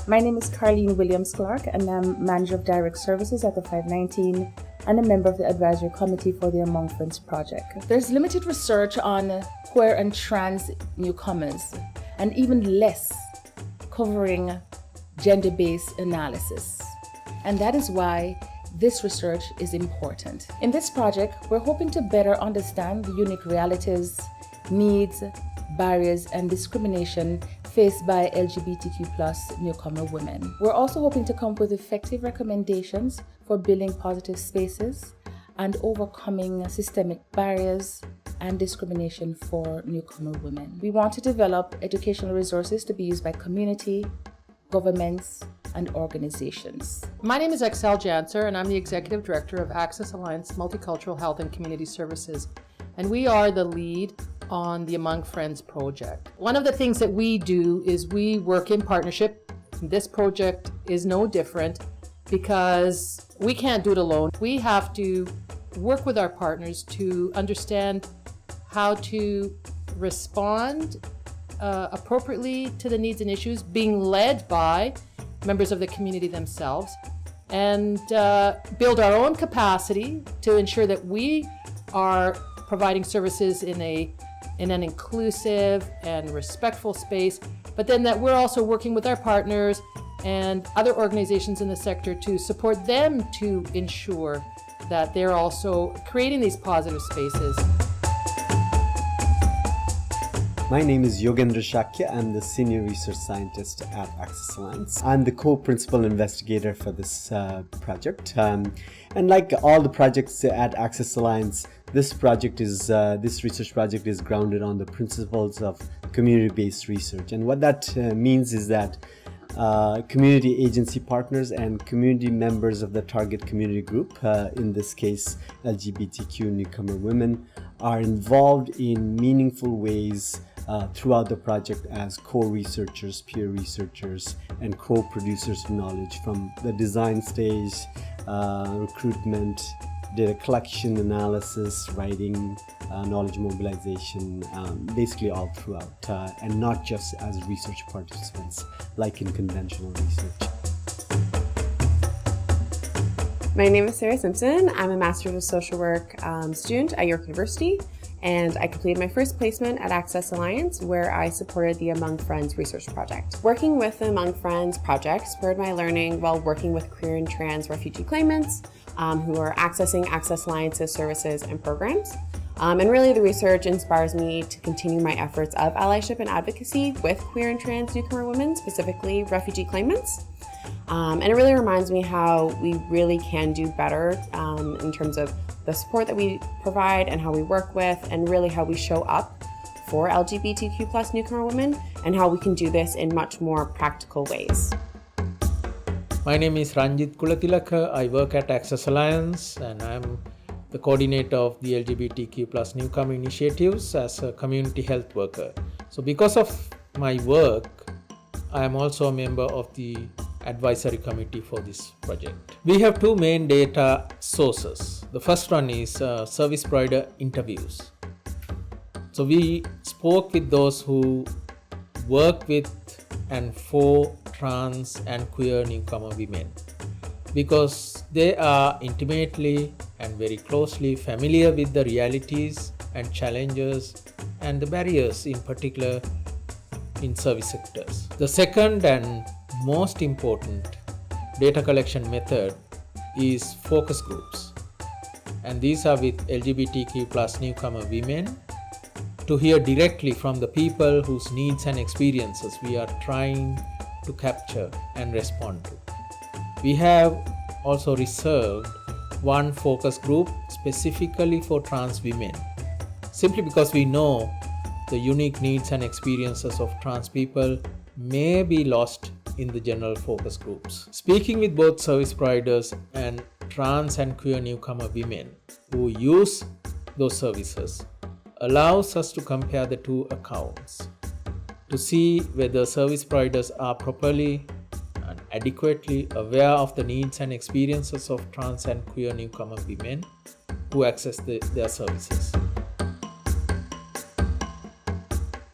My name is Karlene Williams-Clarke, and I'm Manager of Direct Services at the 519 and a member of the Advisory Committee for the Among Friends project. There's limited research on queer and trans newcomers, and even less covering gender-based analysis. And that is why this research is important. In this project, we're hoping to better understand the unique realities, needs, barriers, and discrimination faced by LGBTQ+ newcomer women. We're also hoping to come up with effective recommendations for building positive spaces and overcoming systemic barriers and discrimination for newcomer women. We want to develop educational resources to be used by community, governments, and organizations. My name is Axelle Janczur, and I'm the Executive Director of Access Alliance Multicultural Health and Community Services, and we are the lead on the Among Friends project. One of the things that we do is we work in partnership. This project is no different because we can't do it alone. We have to work with our partners to understand how to respond appropriately to the needs and issues, being led by members of the community themselves, and build our own capacity to ensure that we are providing services in an inclusive and respectful space, but then that we're also working with our partners and other organizations in the sector to support them to ensure that they're also creating these positive spaces. My name is Yogendra Shakya. I'm the Senior Research Scientist at Access Alliance. I'm the co-principal investigator for this project. And like all the projects at Access Alliance, this research project is grounded on the principles of community-based research. And what that means is that community agency partners and community members of the target community group, in this case LGBTQ newcomer women, are involved in meaningful ways throughout the project as co-researchers, peer researchers, and co-producers of knowledge from the design stage, recruitment, data collection, analysis, writing, knowledge mobilization, basically all throughout, and not just as research participants like in conventional research. My name is Serena Simpson. I'm a Master's of Social Work student at York University, and I completed my first placement at Access Alliance, where I supported the Among Friends research project. Working with the Among Friends project spurred my learning while working with queer and trans refugee claimants who are accessing Access Alliance's services and programs. And really the research inspires me to continue my efforts of allyship and advocacy with queer and trans newcomer women, specifically refugee claimants. And it really reminds me how we really can do better in terms of the support that we provide and how we work with, and really how we show up for LGBTQ+ newcomer women, and how we can do this in much more practical ways. My name is Ranjith Kulatilake. I work at Access Alliance, and I'm the coordinator of the LGBTQ+ newcomer initiatives as a community health worker. So because of my work, I am also a member of the advisory committee for this project. We have two main data sources. The first one is service provider interviews. So we spoke with those who work with and for trans and queer newcomer women, because they are intimately and very closely familiar with the realities and challenges and the barriers, in particular in service sectors. The second and most important data collection method is focus groups, and these are with LGBTQ+ newcomer women, to hear directly from the people whose needs and experiences we are trying to capture and respond to. We have also reserved one focus group specifically for trans women, simply because we know the unique needs and experiences of trans people may be lost in the general focus groups. Speaking with both service providers and trans and queer newcomer women who use those services allows us to compare the two accounts to see whether service providers are properly and adequately aware of the needs and experiences of trans and queer newcomer women who access their services.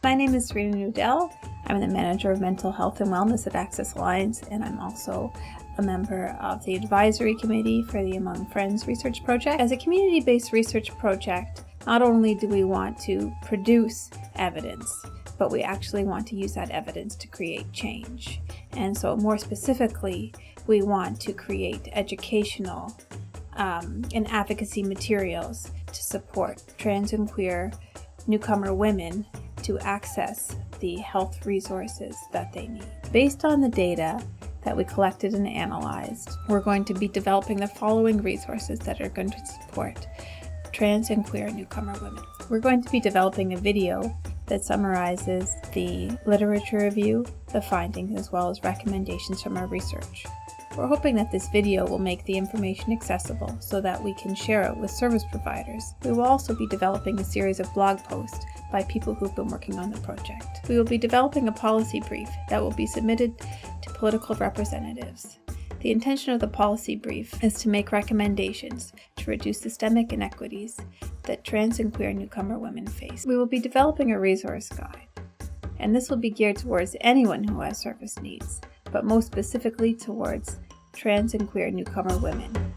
My name is Serena Nudel. I'm the Manager of Mental Health and Wellness at Access Alliance, and I'm also a member of the Advisory Committee for the Among Friends Research Project. As a community-based research project, not only do we want to produce evidence, but we actually want to use that evidence to create change. And so more specifically, we want to create educational and advocacy materials to support trans and queer newcomer women to access the health resources that they need. Based on the data that we collected and analyzed, we're going to be developing the following resources that are going to support trans and queer newcomer women. We're going to be developing a video that summarizes the literature review, the findings, as well as recommendations from our research. We're hoping that this video will make the information accessible so that we can share it with service providers. We will also be developing a series of blog posts by people who've been working on the project. We will be developing a policy brief that will be submitted to political representatives. The intention of the policy brief is to make recommendations to reduce systemic inequities that trans and queer newcomer women face. We will be developing a resource guide, and this will be geared towards anyone who has service needs, but most specifically towards trans and queer newcomer women.